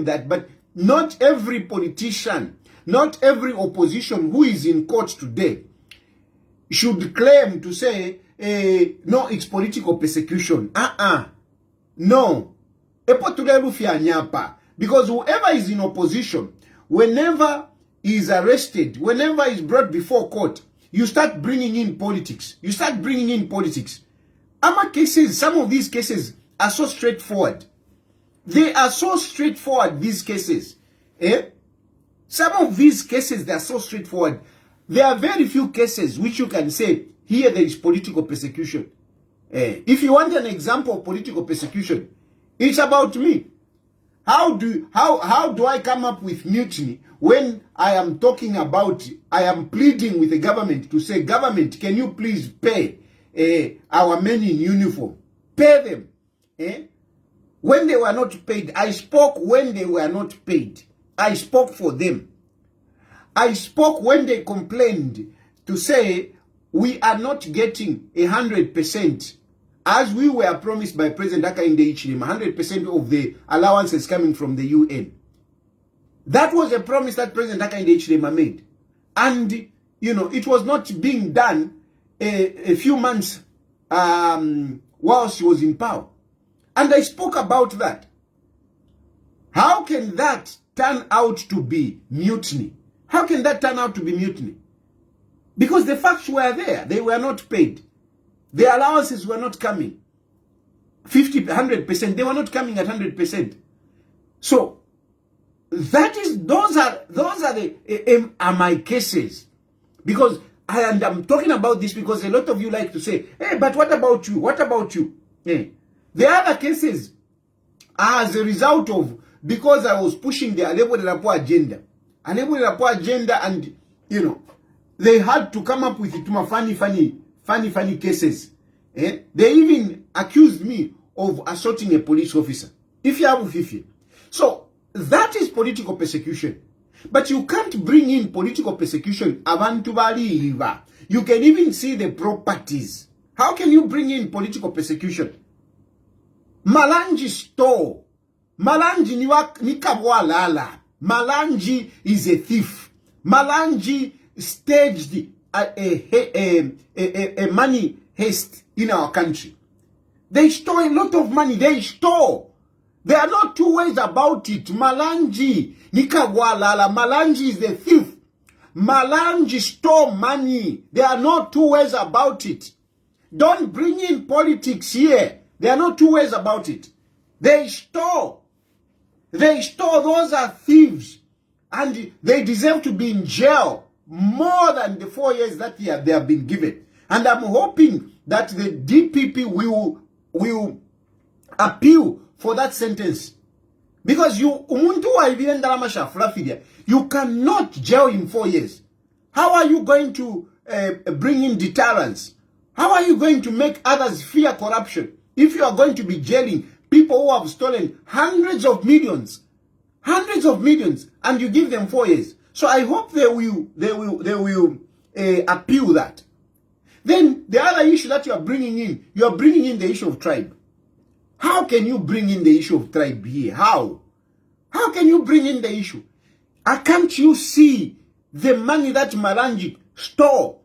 claim that, but not every politician, not every opposition who is in court today should claim to say, no, it's political persecution. No. Because whoever is in opposition, whenever he is arrested, whenever he is brought before court, you start bringing in politics. You start bringing in politics. Cases, some of these cases are so straightforward. They are so straightforward, these cases. Some of these cases, they are so straightforward. There are very few cases which you can say, here there is political persecution. If you want an example of political persecution, it's about me. How do I come up with mutiny when I am talking about, I am pleading with the government to say, government, can you please pay our men in uniform? Pay them. When they were not paid, I spoke when they were not paid. I spoke for them. I spoke when they complained to say, we are not getting 100%. As we were promised by President Hakainde Hichilema, 100% of the allowances coming from the UN. That was a promise that President Hakainde Hichilema made. And, you know, it was not being done a few months while she was in power. And I spoke about that. How can that turn out to be mutiny? How can that turn out to be mutiny? Because the facts were there. They were not paid. The allowances were not coming 50, 100%. They were not coming at 100%. So that is, those are the my cases. Because I'm talking about this because a lot of you like to say, hey, but what about you? What about you? The other cases are as a result of, because I was pushing the Alebo de la Poor agenda. Alebo de la Poor agenda, and, you know, they had to come up with funny cases. They even accused me of assaulting a police officer. So that is political persecution. But you can't bring in political persecution. You can even see the properties. How can you bring in political persecution? Malanji store. Malanji nikabwa lala. Malanji is a thief. Malanji staged a money heist in our country. They stole a lot of money. They stole. There are not two ways about it. Malanji nikagwalala. Malanji is the thief. Malanji stole money. There are no two ways about it. Don't bring in politics here. There are no two ways about it. They stole. They stole. Those are thieves. And they deserve to be in jail more than the 4 years that they have been given. And I'm hoping that the DPP will appeal for that sentence. Because you cannot jail in 4 years. How are you going to bring in deterrence? How are you going to make others fear corruption if you are going to be jailing people who have stolen hundreds of millions, and you give them 4 years? So I hope they will appeal that. Then the other issue that you are bringing in the issue of tribe. How can you bring in the issue of tribe here? How? How can you bring in the issue? Can't you see the money that Malanji stole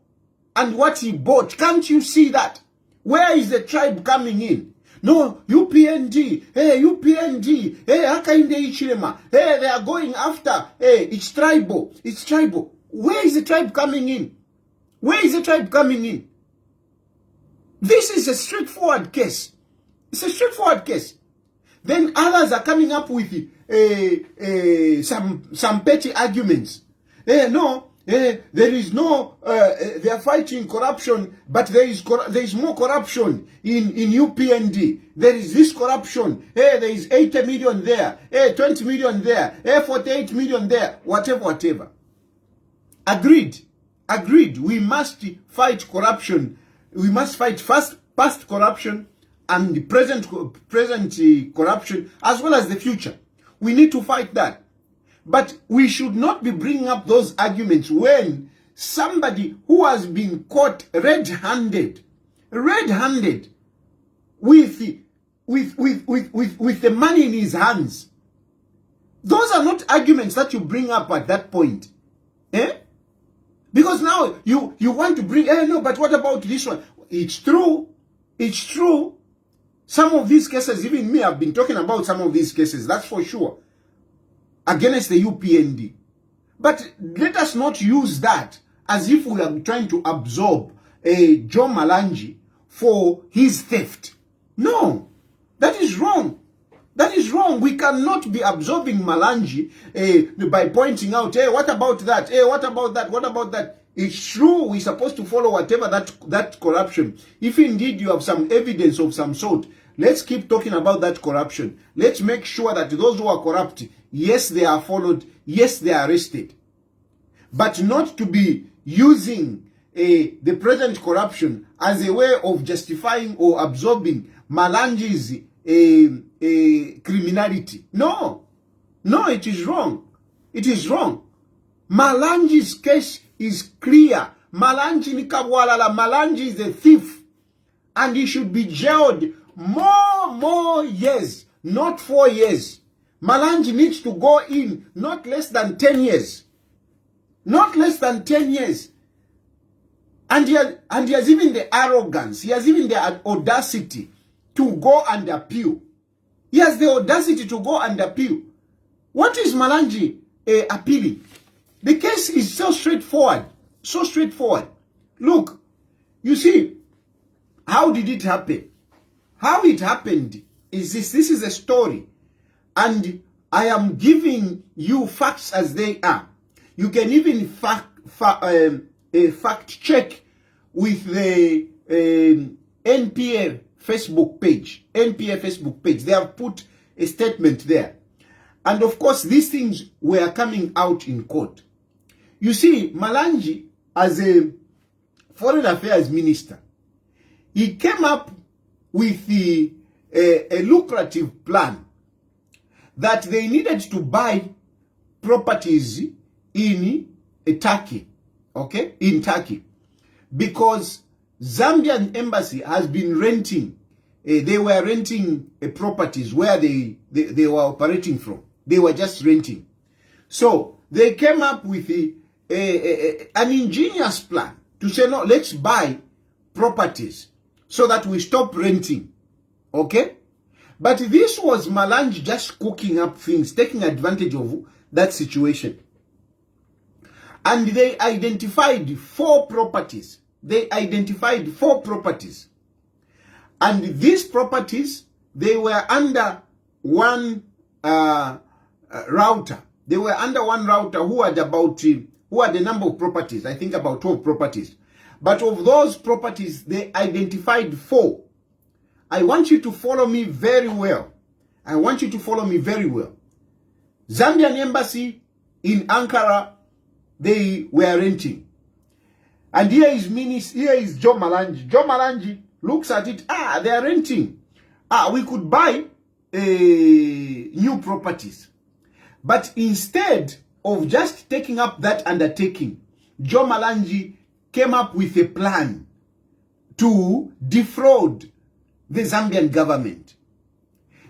and what he bought? Can't you see that? Where is the tribe coming in? No, UPND, hey, Hakainde Hichilema, hey, they are going after, hey, it's tribal. Where is the tribe coming in? Where is the tribe coming in? This is a straightforward case. It's a straightforward case. Then others are coming up with some petty arguments. There is no, they are fighting corruption, but there is more corruption in UPND. There is this corruption. There is 80 million there. 20 million there. 48 million there. Whatever. Agreed. We must fight corruption. We must fight past corruption and the present corruption as well as the future. We need to fight that. But we should not be bringing up those arguments when somebody who has been caught red-handed with the money in his hands. are not arguments that you bring up at that point. Eh? Because now you want to bring, no, but what about this one? It's true. It's true. Some of these cases, even me, I've been talking about some of these cases, that's for sure, against the UPND. But let us not use that as if we are trying to absorb Joe Malanji for his theft. No, that is wrong. That is wrong. We cannot be absorbing Malanji by pointing out, hey, what about that? Hey, what about that? What about that? It's true, we're supposed to follow whatever that corruption. If indeed you have some evidence of some sort, let's keep talking about that corruption. Let's make sure that those who are corrupt, yes, they are followed, yes, they are arrested. But not to be using the present corruption as a way of justifying or absorbing Malanji's criminality. No, it is wrong. It is wrong. Malanji's case is clear. Malanji ni kabwalala. Malanji is a thief, and he should be jailed more years, not 4 years. Malanji needs to go in not less than 10 years. Not less than 10 years. And he has even the arrogance, he has even the audacity to go and appeal. He has the audacity to go and appeal. What is Malanji appealing? The case is so straightforward. So straightforward. Look, you see, how did it happen? How it happened is this. This is a story. And I am giving you facts as they are. You can even fact check with the NPA Facebook page. NPA Facebook page. They have put a statement there. And of course, these things were coming out in court. You see, Malanji, as a foreign affairs minister, he came up with a lucrative plan that they needed to buy properties in Turkey, okay, in Turkey, because Zambian embassy has been renting. They were renting properties where they were operating from. They were just renting. So they came up with an ingenious plan to say, no, let's buy properties so that we stop renting. Okay? But this was Malanji just cooking up things, taking advantage of that situation. And they identified 4 properties. They identified 4 properties. And these properties, they were under one router. They were under one router who had a number of properties, I think about 12 properties. But of those properties, they identified 4. I want you to follow me very well. I want you to follow me very well. Zambian embassy in Ankara, they were renting. And here is Joe Malanji. Joe Malanji looks at it. They are renting. We could buy new properties. But instead of just taking up that undertaking, Joe Malanji came up with a plan to defraud the Zambian government.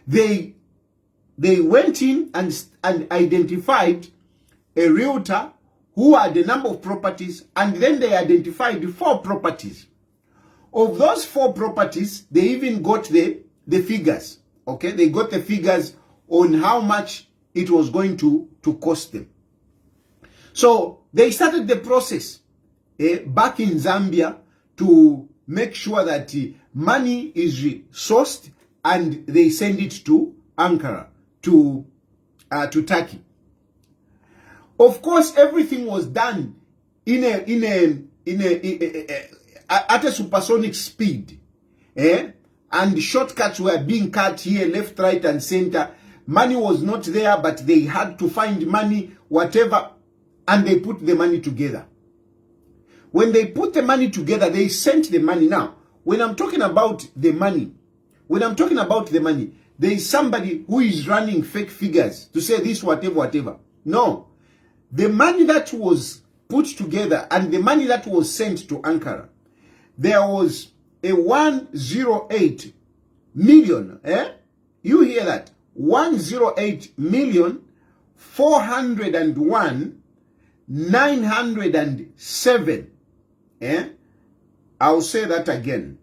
They went in and identified a realtor who had a number of properties, and then they identified 4 properties. Of those 4 properties, they even got the figures. Okay, they got the figures on how much it was going to cost them. So they started the process back in Zambia to make sure that money is sourced and they send it to Ankara, to Turkey. Of course, everything was done at a supersonic speed, and shortcuts were being cut here, left, right, and center. Money was not there, but they had to find money, whatever, and they put the money together. When they put the money together, they sent the money. Now, when I'm talking about the money, there is somebody who is running fake figures to say this, whatever. No. The money that was put together and the money that was sent to Ankara, there was a 108 million, you hear that? 108 million 401,907. I'll say that again.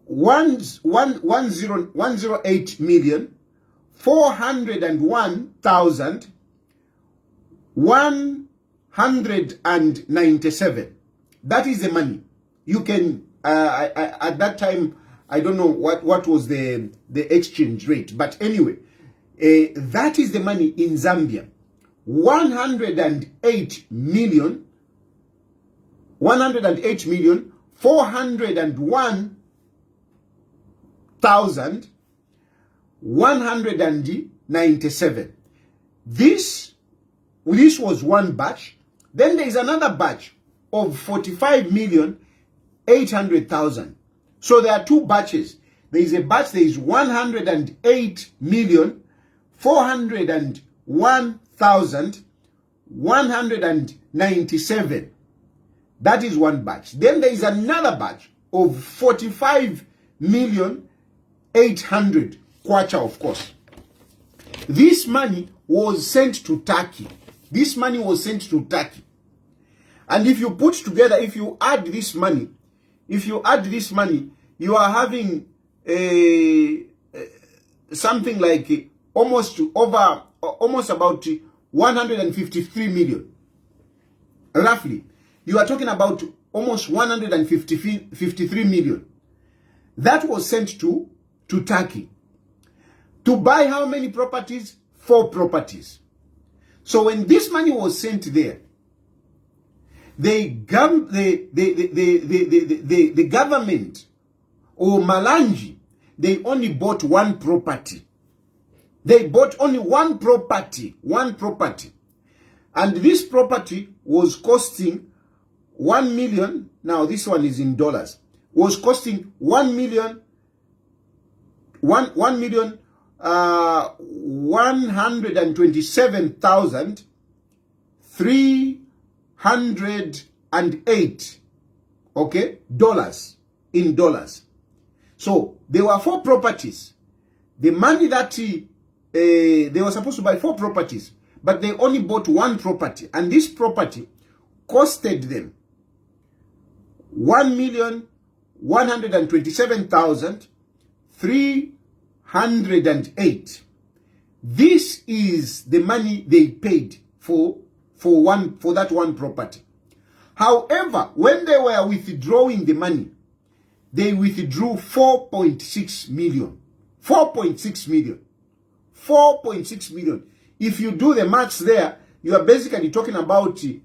108,401,197. That is the money. You can at that time, I don't know what was the exchange rate, but anyway, that is the money in Zambia. 108,401,197. This was one batch. Then there is another batch of 45,800,000. So there are two batches. There is a batch, there is 108,401,197. That is one batch. Then there is another batch of 45,800,000 kwacha, of course. This money was sent to Turkey. This money was sent to Turkey. And if you put together, if you add this money, you are having something like almost about 153 million. Roughly. You are talking about almost 153 million. That was sent to Turkey. To buy how many properties? 4 properties. So when this money was sent there, the government or Malanji, they only bought one property. They bought only one property. And this property was costing 1 million. Now this one is in dollars. Was costing 127,308, okay, dollars, in dollars. So there were 4 properties. The money that they were supposed to buy 4 properties, but they only bought one property, and this property costed them 1,127,308. This is the money they paid for that one property. However, when they were withdrawing the money, they withdrew 4.6 million. 4.6 million. 4.6 million. If you do the maths there, you are basically talking about 3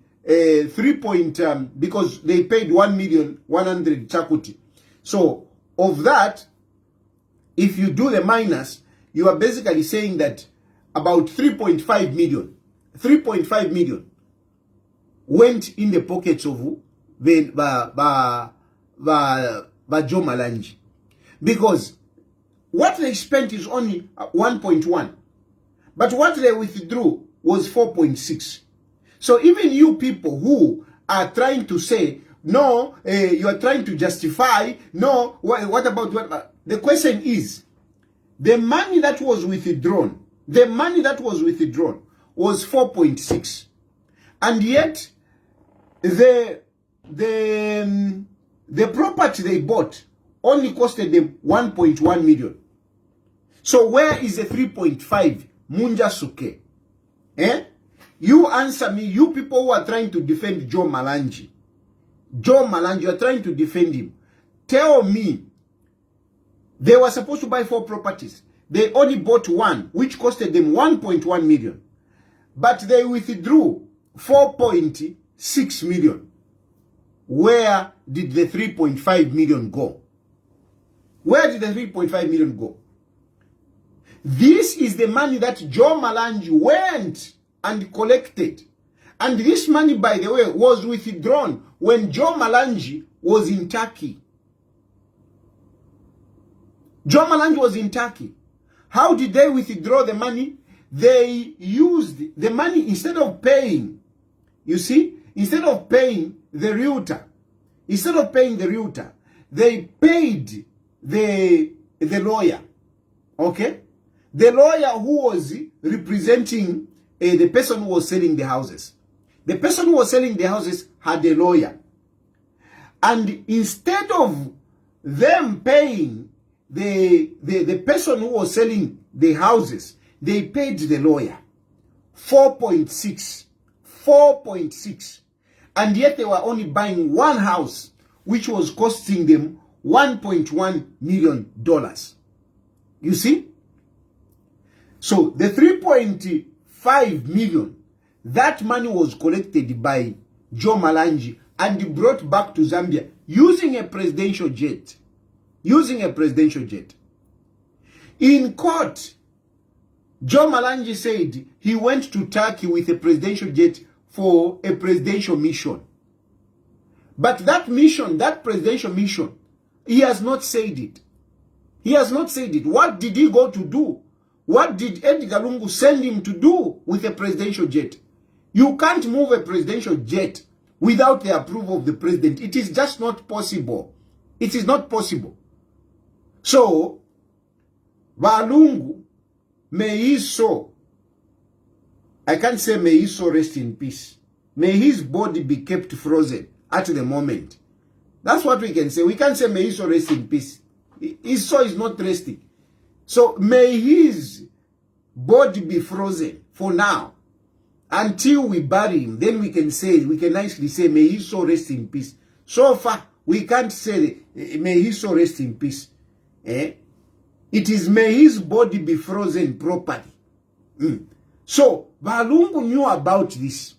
because they paid 1,100,000 chakuti. So of that, if you do the minus, you are basically saying that about 3.5 million. 3.5 million went in the pockets of Joe Malanji. Because what they spent is only 1.1. But what they withdrew was 4.6. So even you people who are trying to say, no, you are trying to justify, no, what about what? The question is, the money that was withdrawn, was 4.6. And yet, the property they bought only costed them 1.1 million. So where is the 3.5? Munja Suke. You answer me, you people who are trying to defend Joe Malanji. Joe Malanji, you are trying to defend him. Tell me, they were supposed to buy 4 properties. They only bought one, which costed them 1.1 million. But they withdrew 4.6 million. Where did the 3.5 million go? Where did the 3.5 million go? This is the money that Joe Malanji went and collected. And this money, by the way, was withdrawn when Joe Malanji was in Turkey. Joe Malanji was in Turkey. How did they withdraw the money? They used the money instead of paying. You see, instead of paying the realtor, they paid the lawyer. Okay? The lawyer who was representing the person who was selling the houses. The person who was selling the houses had a lawyer. And instead of them paying the person who was selling the houses, they paid the lawyer 4.6. 4.6. And yet they were only buying one house, which was costing them $1.1 million. You see? So the 3.5 million, that money was collected by Joe Malanji and brought back to Zambia using a presidential jet. Using a presidential jet. In court, Joe Malanji said he went to Turkey with a presidential jet for a presidential mission. But that mission, that presidential mission, he has not said it. He has not said it. What did he go to do? What did Edgar Lungu send him to do with a presidential jet? You can't move a presidential jet without the approval of the president. It is just not possible. It is not possible. So, Valungu, may his soul, I can't say may his soul rest in peace. May his body be kept frozen at the moment. That's what we can say. We can't say may his soul rest in peace. His soul is not resting. So may his body be frozen for now until we bury him. Then we can say, we can nicely say may his soul rest in peace. So far, we can't say may his soul rest in peace. It is may his body be frozen properly. So Valungu knew about this.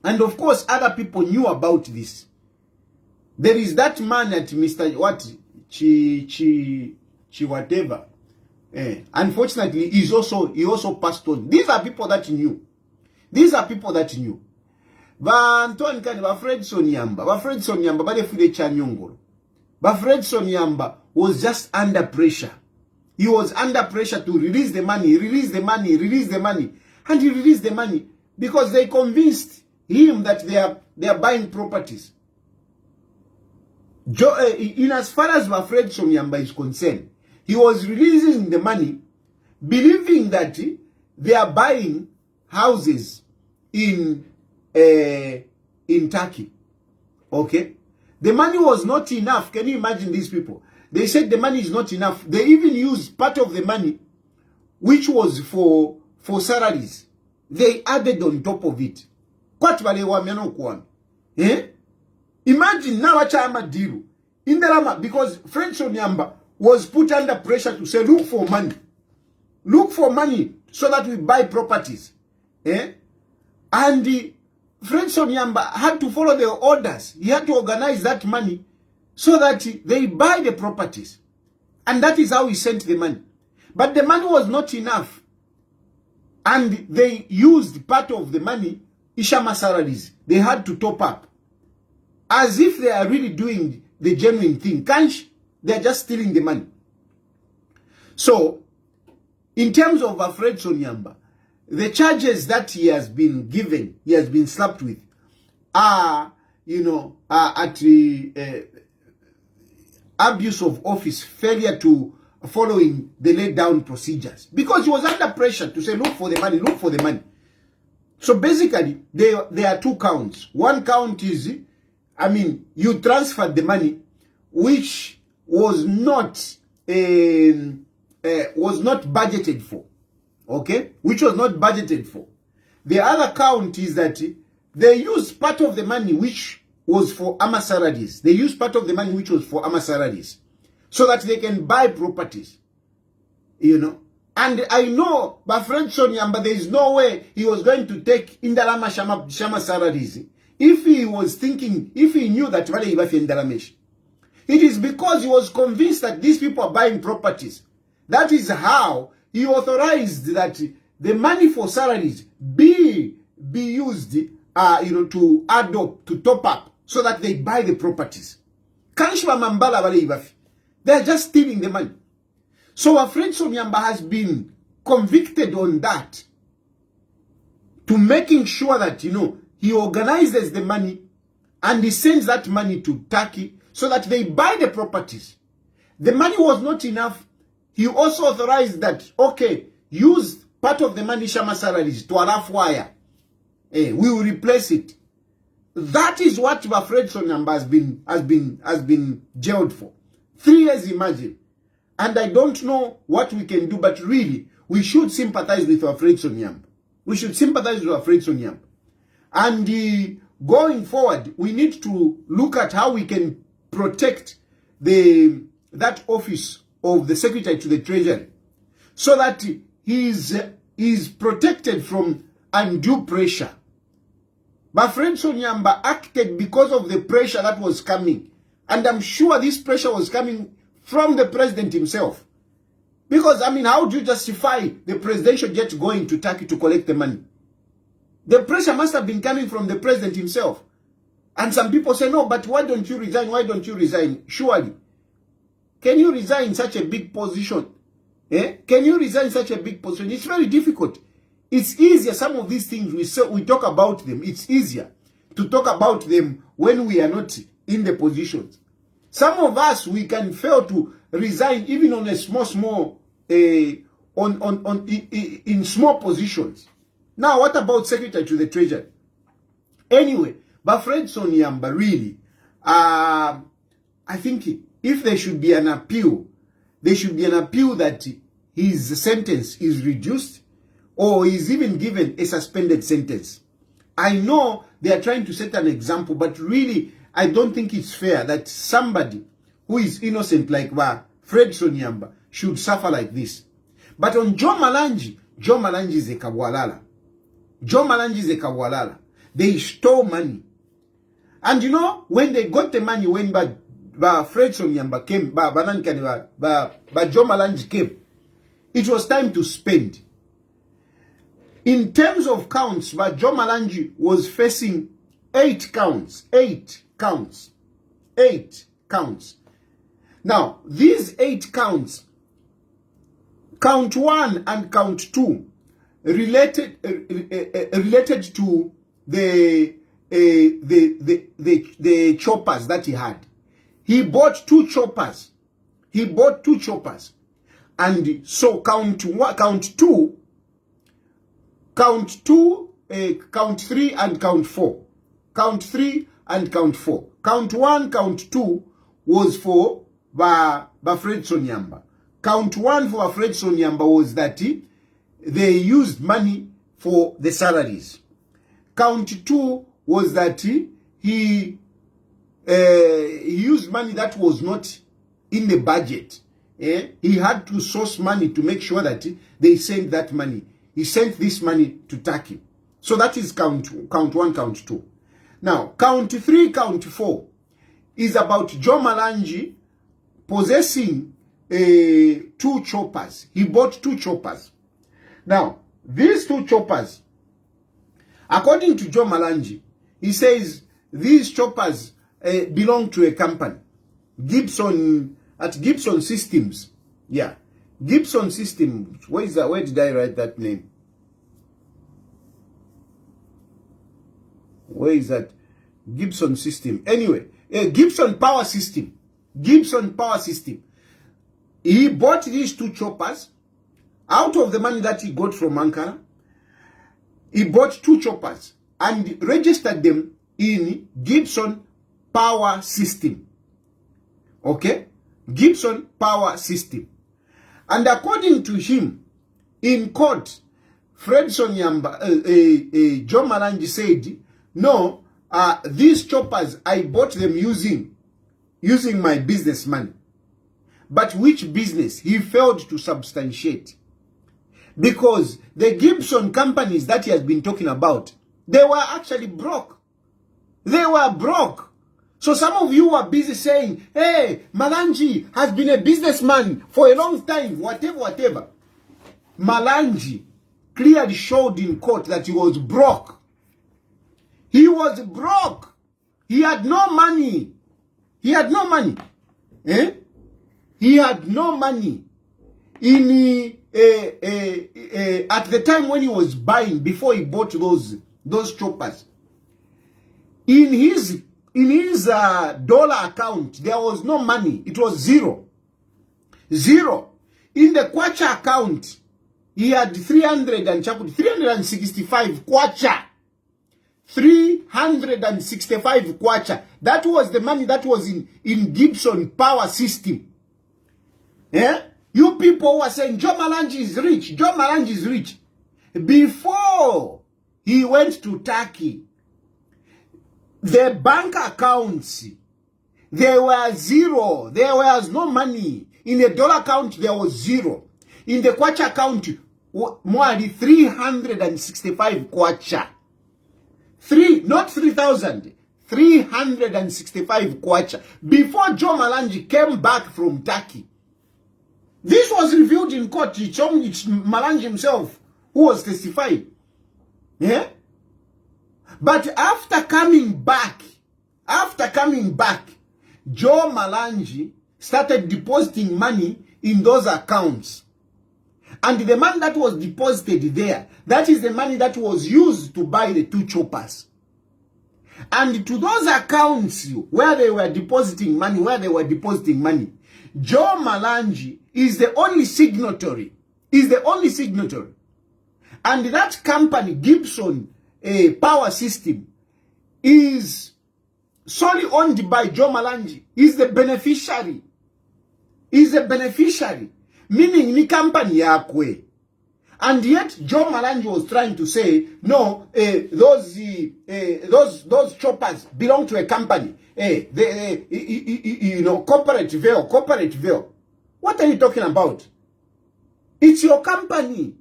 And of course, other people knew about this. There is that man at Mr. What? Chi whatever. Unfortunately, he also passed on. These are people that knew. These are people that knew. Antoine Kani, Fredson Yamba, Fredson Yamba, but the Chanyongolo. Fredson Yamba was just under pressure. He was under pressure to release the money, release the money, release the money. And he released the money because they convinced him that they are buying properties. In as far as Fredson Yamba is concerned, he was releasing the money, believing that they are buying houses in Turkey. Okay? The money was not enough. Can you imagine these people? They said the money is not enough. They even used part of the money, which was for salaries. They added on top of it. Imagine now a chama deal. In the Rama, because Fredson Yamba was put under pressure to say, look for money. Look for money so that we buy properties. And Fredson Yamba had to follow the orders. He had to organize that money so that they buy the properties. And that is how he sent the money. But the money was not enough. And they used part of the money, Ishama salaries. They had to top up. As if they are really doing the genuine thing. Kansh, they are just stealing the money. So, in terms of Fredson Yamba, the charges that he has been given, he has been slapped with, are, at the abuse of office, failure to following the laid down procedures. Because he was under pressure to say, look for the money, look for the money. So basically, there are two counts. One count is, you transferred the money, which was not budgeted for. Okay? Which was not budgeted for. The other count is that they used part of the money which was for salaries. They used part of the money which was for salaries, so that they can buy properties. And I know, but Fredson Yamba, there is no way he was going to take Indalama Shama salaries if he was thinking, if he knew that Vale Ibafi Indalamesh. It is because he was convinced that these people are buying properties. That is how he authorized that the money for salaries be used to add up, to top up, so that they buy the properties. Kanshwa Mambala Vale Ibafi. They are just stealing the money. So our friend Somyamba has been convicted on that, to making sure that, he organizes the money and he sends that money to Turkey so that they buy the properties. The money was not enough. He also authorized that, okay, use part of the money Shama salaries to a rough wire. We will replace it. That is what Fred Sonyamba has been jailed for. 3 years, imagine. And I don't know what we can do, but really, we should sympathize with Fred Sonyamba. We should sympathize with Fred Sonyamba. And going forward, we need to look at how we can protect that office of the Secretary to the Treasury, so that he is protected from undue pressure. But Fred Sonyamba acted because of the pressure that was coming. And I'm sure this pressure was coming from the president himself. Because, I mean, how do you justify the presidential jet going to Turkey to collect the money? The pressure must have been coming from the president himself. And some people say, no, but why don't you resign? Why don't you resign? Surely. Can you resign such a big position? Can you resign such a big position? It's very difficult. It's easier, some of these things, we talk about them. It's easier to talk about them when we are not in the positions. Some of us, we can fail to resign even on a small, in small positions. Now, what about Secretary to the Treasury? Anyway, but Fred Sonyamba, really, I think if there should be an appeal, there should be an appeal that his sentence is reduced, or is even given a suspended sentence. I know they are trying to set an example, but really, I don't think it's fair that somebody who is innocent like Fred Sonyamba should suffer like this. But on Joe Malanji is a Kawalala. Joe Malanji is a Kawalala. They stole money. And you know, when they got the money, when Fred Sonyamba came, Joe Malanji came, it was time to spend. In terms of counts, but Joe Malanji was facing 8 counts. 8 counts. 8 counts. Now, these 8 counts, count 1 and count 2, related to the choppers that he had. He bought 2 choppers. And so count 2, count 3 and count 4. Count 3 and count 4. Count 1, count 2 was for Fred Sonyamba. Count 1 for Fred Sonyamba was that they used money for the salaries. Count 2 was that he used money that was not in the budget. He had to source money to make sure that they sent that money. He sent this money to Turkey. So that is count 1, count 2. Now, count 3, count 4 is about Joe Malanji possessing 2 choppers. He bought 2 choppers. Now, these 2 choppers, according to Joe Malanji, he says these choppers belong to a company, Gibson Systems. Yeah, Gibson Systems. Where is that? Where did I write that name? Where is that? Gibson System. Anyway, Gibson Power System. Gibson Power System. He bought these 2 choppers out of the money that he got from Ankara. He bought 2 choppers and registered them in Gibson Power System. Okay? Gibson Power System. And according to him, in court, Fred Sonyamba, Joe Malanji said, no, these choppers, I bought them using my business money. But which business? He failed to substantiate. Because the Gibson companies that he has been talking about, they were actually broke. They were broke. So some of you are busy saying, hey, Malanji has been a businessman for a long time, whatever. Malanji clearly showed in court that he was broke. He was broke. He had no money. He had no money. He had no money. At the time when he was buying, before he bought those choppers, in his dollar account, there was no money. It was zero. In the Kwacha account, he had 365 kwacha. 365 kwacha. That was the money that was in Gibson power system. Yeah? You people were saying Joe Malanji is rich. Joe Malanji is rich. Before he went to Turkey, the bank accounts, there were zero. There was no money. In the dollar account, there was zero. In the kwacha account, more than 365 kwacha. Not 3,000. 365 kwacha. Before Joe Malanji came back from Turkey. This was revealed in court. It's Malanji himself who was testifying. Yeah? But after coming back, Joe Malanji started depositing money in those accounts. And the money that was deposited there, that is the money that was used to buy the 2 choppers. And to those accounts where they were depositing money, Joe Malanji is the only signatory. And that company, Gibson Power System, is solely owned by Joe Malanji. He's the beneficiary. Meaning ni company yakwe. And yet Joe Malanji was trying to say, no, those choppers belong to a company. Corporate veil. What are you talking about? It's your company.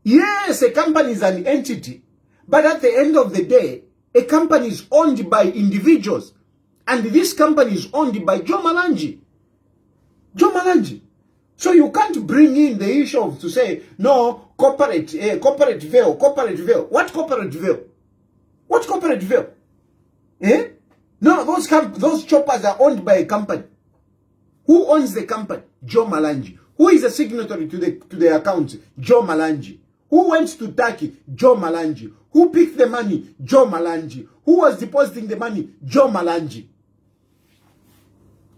Yes, a company is an entity. But at the end of the day, a company is owned by individuals. And this company is owned by Joe Malanji. So you can't bring in the issue of to say, no, corporate veil. What corporate veil? Eh? No, those choppers are owned by a company. Who owns the company? Joe Malanji. Who is a signatory to the account? Joe Malanji. Who went to Turkey? Joe Malanji. Who picked the money? Joe Malanji. Who was depositing the money? Joe Malanji.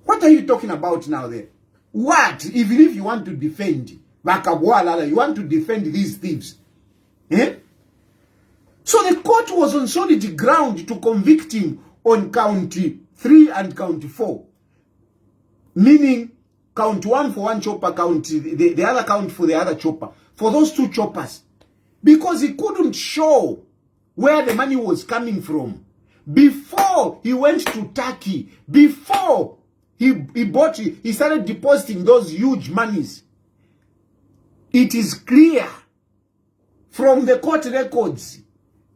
What are you talking about now there? What? Even if you want to defend Bakabwalala, you want to defend these thieves. Eh? So the court was on solid ground to convict him on count 3 and count 4. Meaning count 1 for one chopper, count the other count for the other chopper. For those 2 choppers. Because he couldn't show where the money was coming from. Before he went to Turkey, before he started depositing those huge monies. It is clear from the court records,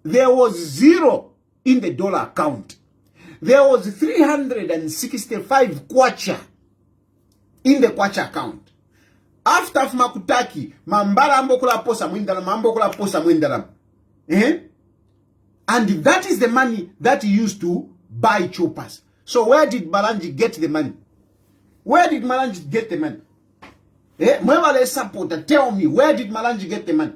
there was 0 in the dollar account. There was 365 kwacha in the kwacha account. After Makutaki, Mambara Ambokula Posa Mwindaram, Ambokula Posa Mwindaram. And that is the money that he used to buy choppers. So where did Malanji get the money? Where did Malanji get the money? Mwewale supporter, tell me, where did Malanji get the money?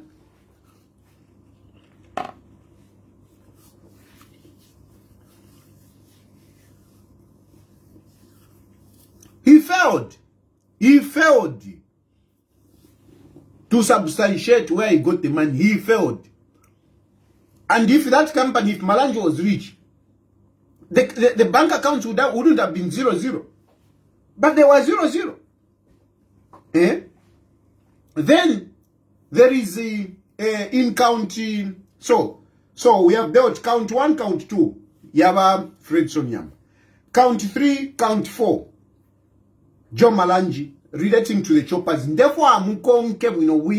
He failed to substantiate where he got the money. He failed. And if that company, if Malanji was rich, the bank accounts wouldn't have been 0. But they were 0. Then there is in county. So we have dealt count 1, count 2. Yaba Fredson Yam. Count 3, count 4. Joe Malanji relating to the choppers. Therefore, we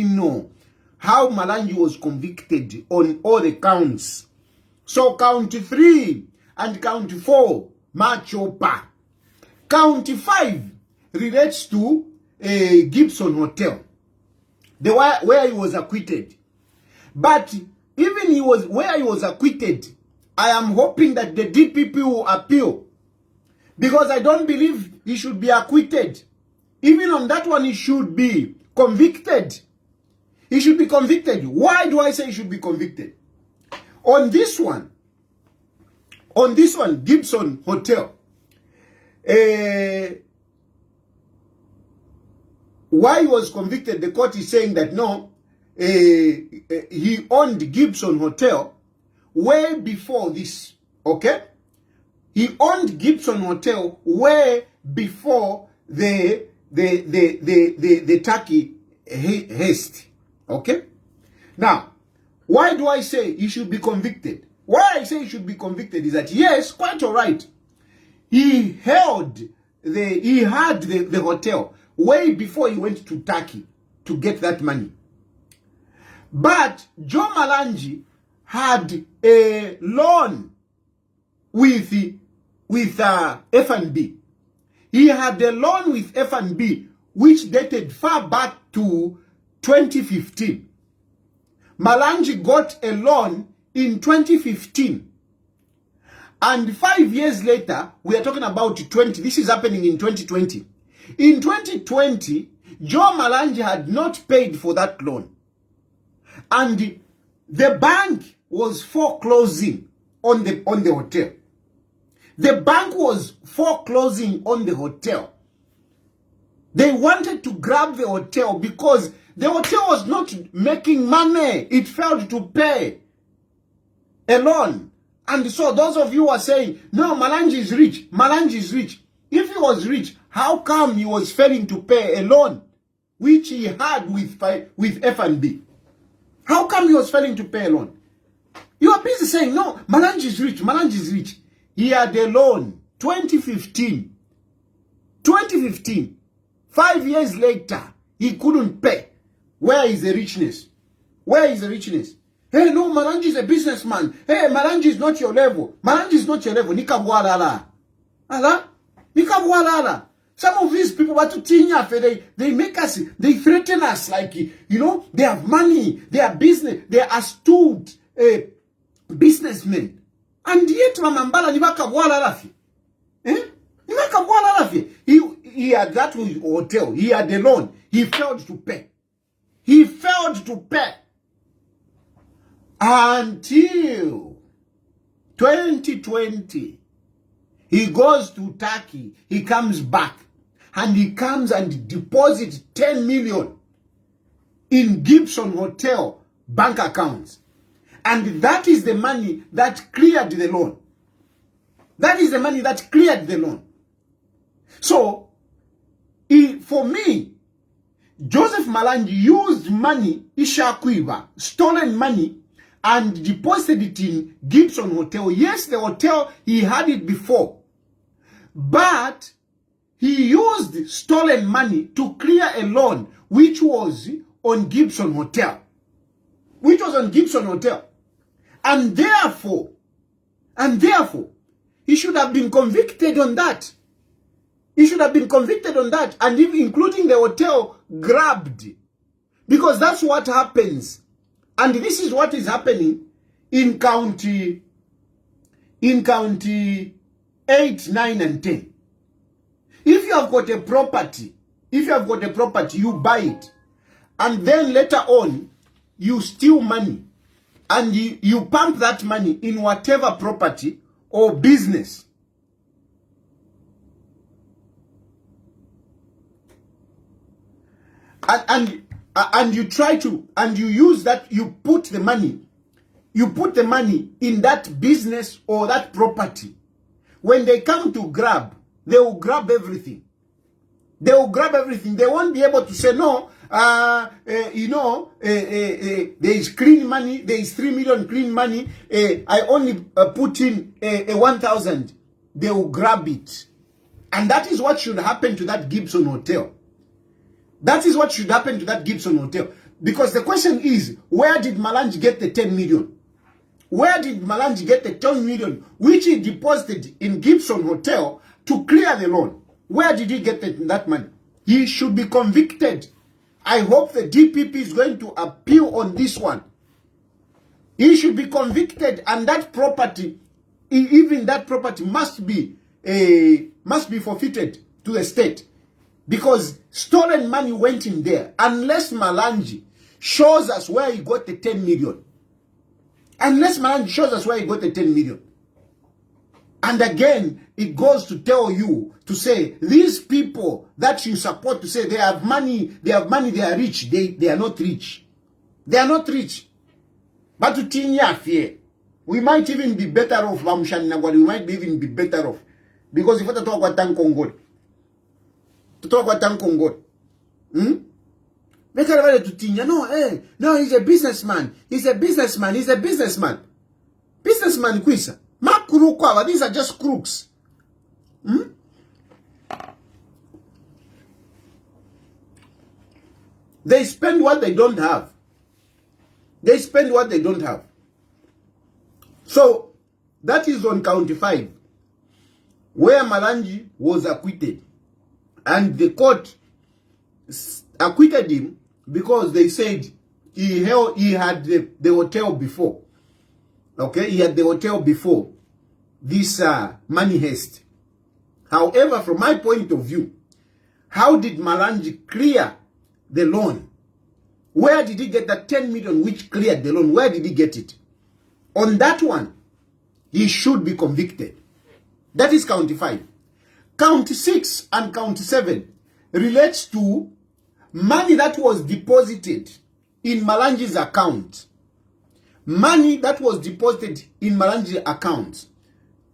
know how Malanji was convicted on all the counts. So count 3 and count 4, Chopper. Count 5 relates to a Gibson Hotel, where he was acquitted. But even where he was acquitted, I am hoping that the DPP will appeal, because I don't believe he should be acquitted. Even on that one, he should be convicted. He should be convicted. Why do I say he should be convicted? On this one, Gibson Hotel, why he was convicted, the court is saying that no, he owned Gibson Hotel way before this, okay? He owned Gibson Hotel way before the Turkey heist, okay? Now, why do I say he should be convicted? Why I say he should be convicted is that, yes, quite all right. He had the hotel way before he went to Turkey to get that money. But Joe Malanji had a loan with F&B. He had a loan with F&B which dated far back to 2015. Malanji got a loan in 2015. And 5 years later, we are talking about this is happening in 2020. In 2020, Joe Malanji had not paid for that loan. And the bank was foreclosing on the hotel. The bank was foreclosing on the hotel. They wanted to grab the hotel because the hotel was not making money. It failed to pay a loan. And so those of you are saying, no, Malanji is rich. Malanji is rich. If he was rich, how come he was failing to pay a loan which he had with F&B? How come he was failing to pay a loan? You are busy saying, no, Malanji is rich. Malanji is rich. He had a loan, 2015. 2015. 5 years later, he couldn't pay. Where is the richness? Where is the richness? Hey, no, Malanji is a businessman. Hey, Malanji is not your level. Malanji is not your level. Nikabwalala. Ala? Nikabwalala. Some of these people want to they make us, they threaten us like, you know, they have money, they are business, they are astute businessmen. And yet, Mamambala Nibakabwala Rafi. Eh? Nibakabwala Rafi. He had that hotel, he had a loan, he failed to pay. He failed to pay. Until 2020, he goes to Turkey, he comes back, and he comes and deposits 10 million in Gibson Hotel bank accounts. And that is the money that cleared the loan. That is the money that cleared the loan. So, for me, Joseph Malanji used money, Ishakwiba, stolen money, and deposited it in Gibson Hotel. Yes, the hotel, he had it before. But he used stolen money to clear a loan which was on Gibson Hotel. Which was on Gibson Hotel. And therefore, he should have been convicted on that. He should have been convicted on that, and even including the hotel grabbed. Because that's what happens. And this is what is happening in county 8, 9, and 10. If you have got a property, you buy it. And then later on, you steal money. And you pump that money in whatever property or business. And you try to, and you use that, you put the money in that business or that property. When they come to grab, they will grab everything. They will grab everything. They won't be able to say, no, there is clean money, there is 3 million clean money, I only put in 1,000. They will grab it. And that is what should happen to that Gibson Hotel. That is what should happen to that Gibson Hotel. Because the question is, where did Malanji get the 10 million? Where did Malanji get the 10 million which he deposited in Gibson Hotel to clear the loan? Where did he get that money? He should be convicted. I hope the DPP is going to appeal on this one. He should be convicted, and that property, even that property must be forfeited to the state. Because stolen money went in there. Unless Malanji shows us where he got the 10 million. Unless Malanji shows us where he got the 10 million. And again, it goes to tell you, to say, these people that you support to say they have money, they are rich. They are not rich. They are not rich. But to tinya fear. We might even be better off, we might even be better off. Because if you talk about Tankongod, to talk about Tankongod, make everybody to tinya. No, he's a businessman. He's a businessman. Businessman, Quisa. These are just crooks. They spend what they don't have. So, that is on count 5, where Malanji was acquitted. And the court acquitted him because they said he had the hotel before. Okay, he had the hotel before this money heist. However, from my point of view, how did Malanji clear the loan? Where did he get that 10 million which cleared the loan? Where did he get it? On that one, he should be convicted. That is count 5. Count 6 and count 7 relates to money that was deposited in Malanji's account. Money that was deposited in Malanji's account.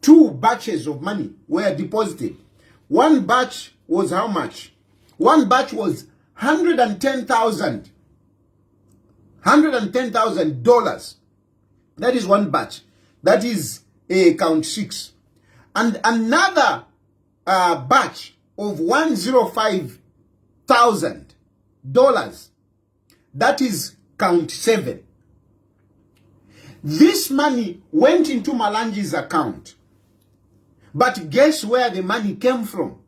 2 batches of money were deposited. One batch was how much? One batch was $110,000. $110,000. That is one batch. That is count 6. And another batch of $105,000. That is count 7. This money went into Malanji's account. But guess where the money came from?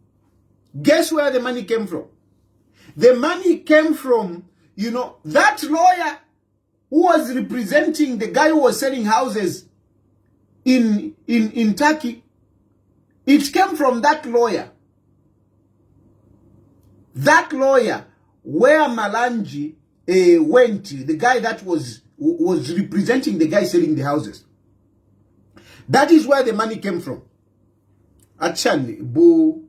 Guess where the money came from? The money came from, that lawyer who was representing the guy who was selling houses in Turkey. It came from that lawyer. That lawyer where Malanji went, the guy that was representing the guy selling the houses. That is where the money came from. Actually, Brahan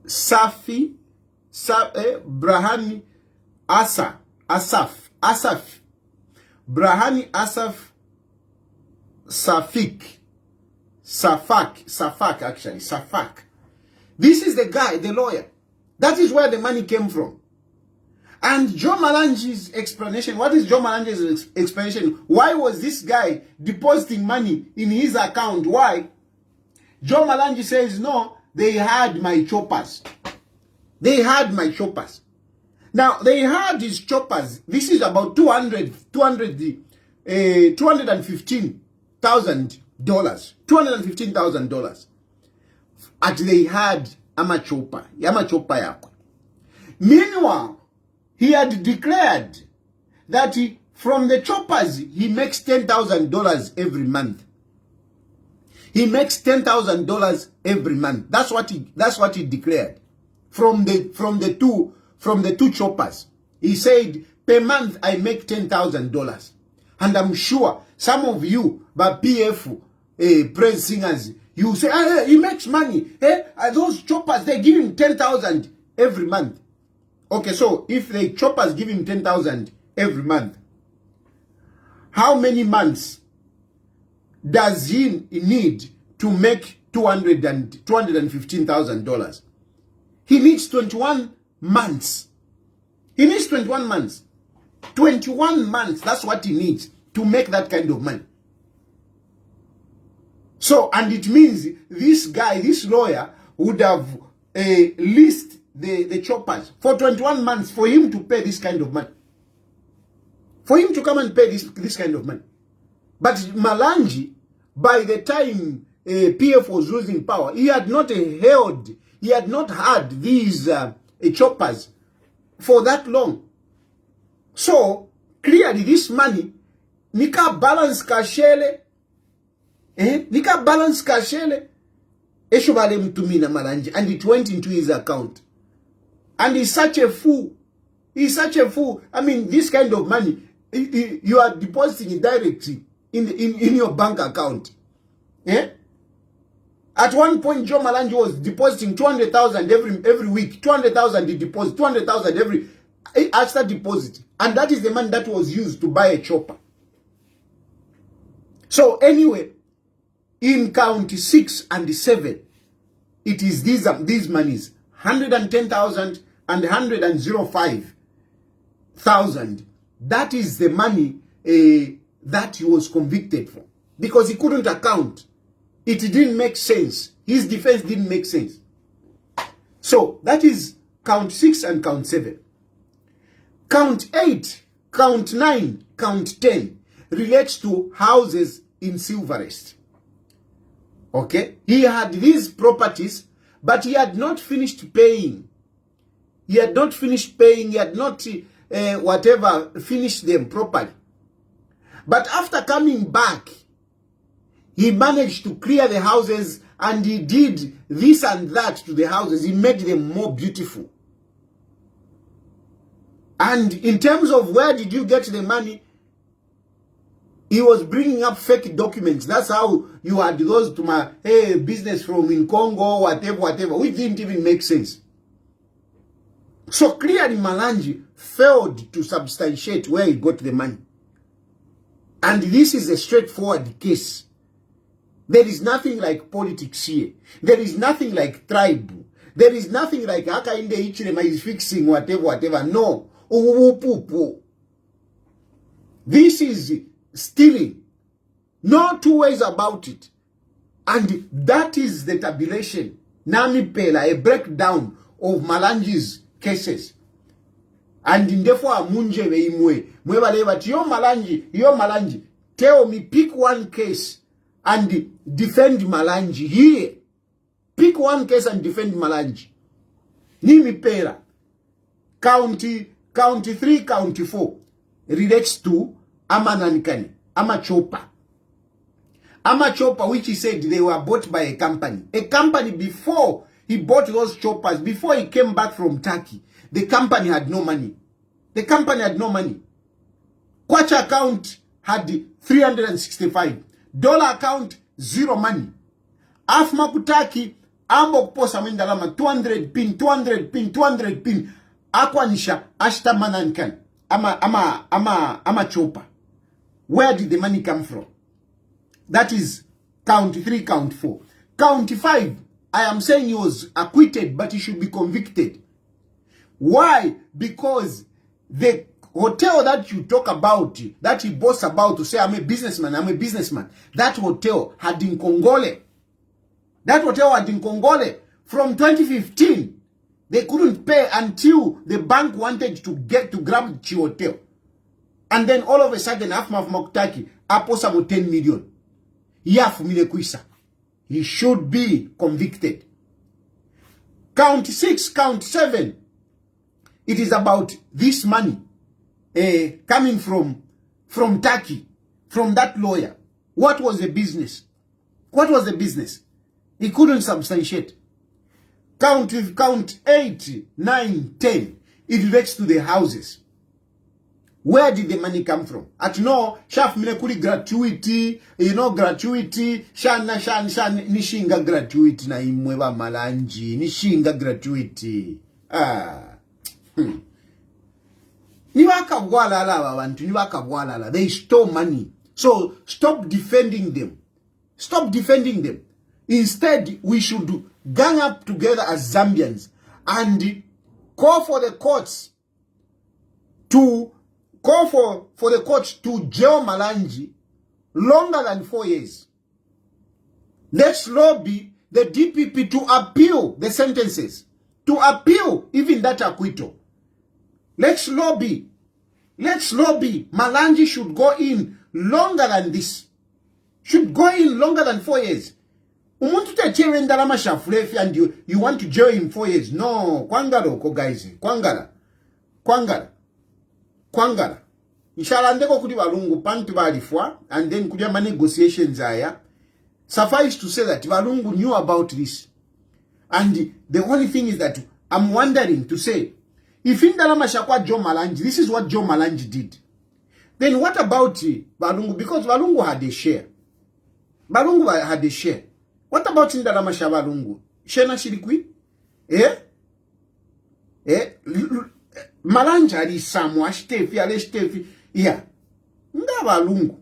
Safi, Brahani Asaf, Brahani Asaf Safak actually, Safak. This is the guy, the lawyer. That is where the money came from. And Joe Malanji's explanation, what is Joe Malanji's explanation? Why was this guy depositing money in his account? Why? Joe Malanji says, no, they had my choppers. They had my choppers. Now, they had his choppers. This is about $215,000. $215,000. And they had ama chopper. Yako. Meanwhile, he had declared that from the choppers, he makes $10,000 every month. He makes $10,000 every month. That's what he declared. From the two choppers. He said, per month I make $10,000. And I'm sure some of you, but PF praise singers, you say, hey, he makes money. Hey, those choppers, they give him 10,000 every month. Okay, so if the choppers give him 10,000 every month, how many months does he need to make $215,000? He needs 21 months. He needs 21 months. 21 months, that's what he needs to make that kind of money. So, and it means this guy, this lawyer, would have leased the choppers for 21 months for him to pay this kind of money. For him to come and pay this kind of money. But Malanji, by the time PF was losing power, he had not had these choppers for that long. So, clearly this money, nika balance kashele, nika balance kashele, eshobale mtumina Malanji, and it went into his account. And he's such a fool. He's such a fool. I mean, this kind of money, you are depositing it directly in your bank account. Yeah? At one point, Joe Malanji was depositing 200,000 every week. 200,000 he deposit, 200,000 every extra deposit. And that is the money that was used to buy a chopper. So anyway, in count 6 and 7, it is these monies, 110,000 and 105,000. That is the money that he was convicted for. Because he couldn't account. It didn't make sense. His defense didn't make sense. So that is count 6 and count 7. Count 8, count 9, count 10 relates to houses in Silverest. Okay? He had these properties, but he had not finished paying. He had not finished paying. He had not, finished them properly. But after coming back, he managed to clear the houses, and he did this and that to the houses. He made them more beautiful. And in terms of where did you get the money, he was bringing up fake documents. That's how you had those to my business from in Congo, whatever, which didn't even make sense. So clearly Malanji failed to substantiate where he got the money. And this is a straightforward case. There is nothing like politics here. There is nothing like tribe. There is nothing like Haka in the Ichirema is fixing whatever. No. This is stealing. No two ways about it. And that is the tabulation. Nami Pela, a breakdown of Malanji's cases. And therefore, Munje Veimwe. Mweba yo Malanji, tell me, pick one case and defend Malanji here. Pick one case and defend Malanji. Nimi Pela. County 3, county 4 relates to Amanankani, Amachopa. Amachopa, which he said they were bought by a company. A company before he bought those choppers, before he came back from Turkey, the company had no money. The company had no money. Kwacha account had 365. Dollar account, 0 money. Afma kutaki, ambo kuposa mendalama, 200 pin. Akwanisha, ashta manankan. Ama chopa. Where did the money come from? That is count 3, count 4. Count 5, I am saying he was acquitted, but he should be convicted. Why? Because the hotel that you talk about, that he boasts about to say, I'm a businessman, that hotel had in Congole. That hotel had in Congole. From 2015, they couldn't pay until the bank wanted to grab the hotel. And then all of a sudden, Afmaf Mokutaki, aposamo 10 million. He should be convicted. Count 6, count 7. It is about this money coming from Turkey, from that lawyer. What was the business? What was the business? He couldn't substantiate. Count 8, 9, 10. It relates to the houses. Where did the money come from? At no, shaf minekuri gratuity, gratuity, shana nishinga gratuity na imweba Malanji, nishinga gratuity. They stole money. So stop defending them. Stop defending them. Instead, we should gang up together as Zambians and call for the courts to jail Malanji longer than 4 years. Let's lobby the DPP to appeal the sentences, to appeal even that acquittal. Let's lobby. Malanji should go in longer than this. Should go in longer than 4 years. And you want to jail him 4 years. No. Kwangara, guys. Kwangara. Inshallah, ndeko kudi walungu pantu balifwa, and then kudia ma negotiations aya. Suffice to say that Walungu knew about this. And the only thing is that I'm wondering to say, if in Dalama Shakwa Joe Malanji, this is what Joe Malanji did. Then what about Balungu? Because Balungu had a share. Balungu had a share. What about Ndarama Balungu? Share na shirikwi? Malanji ali samwa Stefi ale Stefi. Yeah. Nga Balungu.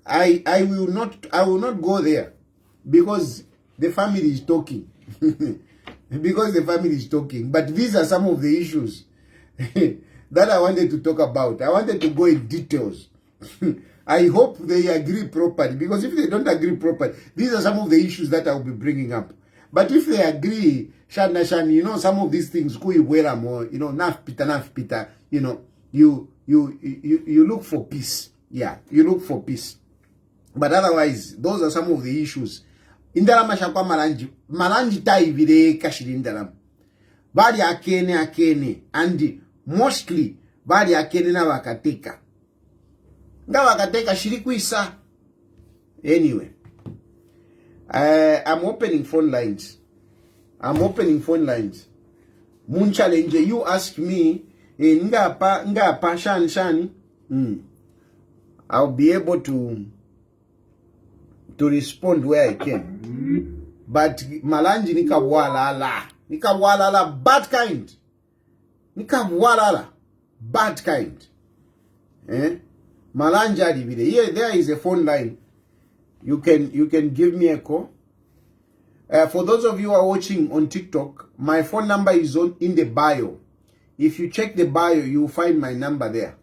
I will not go there because the family is talking. Because the family is talking. But these are some of the issues that I wanted to talk about. I wanted to go in details. I hope they agree properly, because if they don't agree properly, these are some of the issues that I'll be bringing up. But if they agree, Shan, you know, some of these things, you know, naf pita, you know, you look for peace. Yeah, you look for peace. But otherwise, those are some of the issues. Indarama shakwa Malanji taivire kashiri indaram. Bali akene, and mostly, bali akene na wakateka. Nga wakateka shirikuisa. Anyway, I'm opening phone lines. Moon challenge, you ask me, nga pa shan, I'll be able to respond where I can. But Malanji nikawalala bad kind. Bad kind. Malanji here, there is a phone line. You can give me a call. For those of you who are watching on TikTok, my phone number is in the bio. If you check the bio, you will find my number there.